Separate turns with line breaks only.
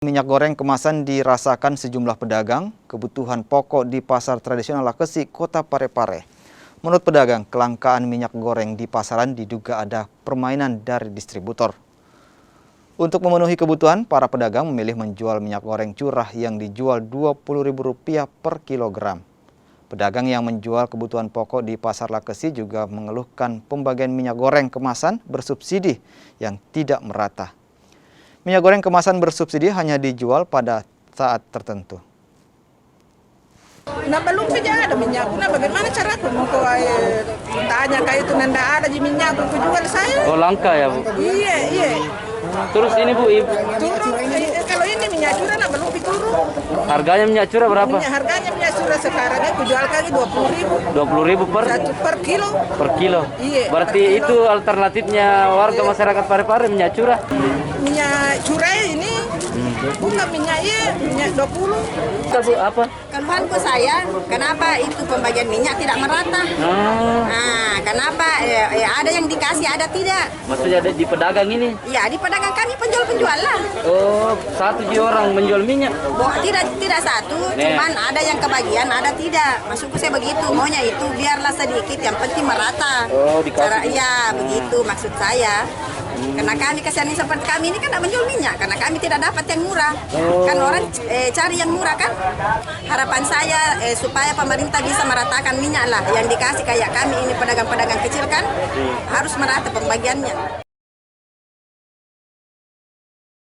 Minyak goreng kemasan dirasakan sejumlah pedagang kebutuhan pokok di pasar tradisional Lakesi, Kota Parepare. Menurut pedagang, kelangkaan minyak goreng di pasaran diduga ada permainan dari distributor. Untuk memenuhi kebutuhan, para pedagang memilih menjual minyak goreng curah yang dijual Rp20.000 per kilogram. Pedagang yang menjual kebutuhan pokok di pasar Lakesi juga mengeluhkan pembagian minyak goreng kemasan bersubsidi yang tidak merata. Minyak goreng kemasan bersubsidi hanya dijual pada saat tertentu.
Nah, belum saja ada minyak. Nah, bagaimana cara aku mau tanya kayak itu nanda ada di minyak aku jual saya.
Oh, langka ya, Bu?
Iya, iya.
Terus ini, Bu,
Turun, kalau ini minyak curah nah belum diturun.
harganya minyak curah berapa?
Harganya minyak curah sekarang aku jual kali Rp20.000.
Rp20.000
per kilo.
per kilo.
Iya.
Berarti
per kilo.
itu alternatifnya warga masyarakat Parepare minyak curah.
Minyak curah ini bukan minyak minyak 20.
Bu, apa?
Keluhanku saya, kenapa itu pembagian minyak tidak merata? Nah, kenapa ada yang dikasih, ada tidak?
Maksudnya ada di pedagang ini?
Ya, di pedagang kami penjual-penjual lah.
Oh, satu orang menjual minyak?
Tidak satu, cuman ada yang kebagian, ada tidak. Maksudku saya begitu, maunya itu biarlah sedikit, yang penting merata.
Oh, dikasih.
Ya, begitu maksud saya. Karena kami kasihan seperti kami ini kan tidak menjual minyak, karena kami tidak dapat yang murah. Kan orang cari yang murah kan. Harapan saya supaya pemerintah bisa meratakan minyak lah. Yang dikasih kayak kami ini pedagang-pedagang kecil kan harus merata pembagiannya.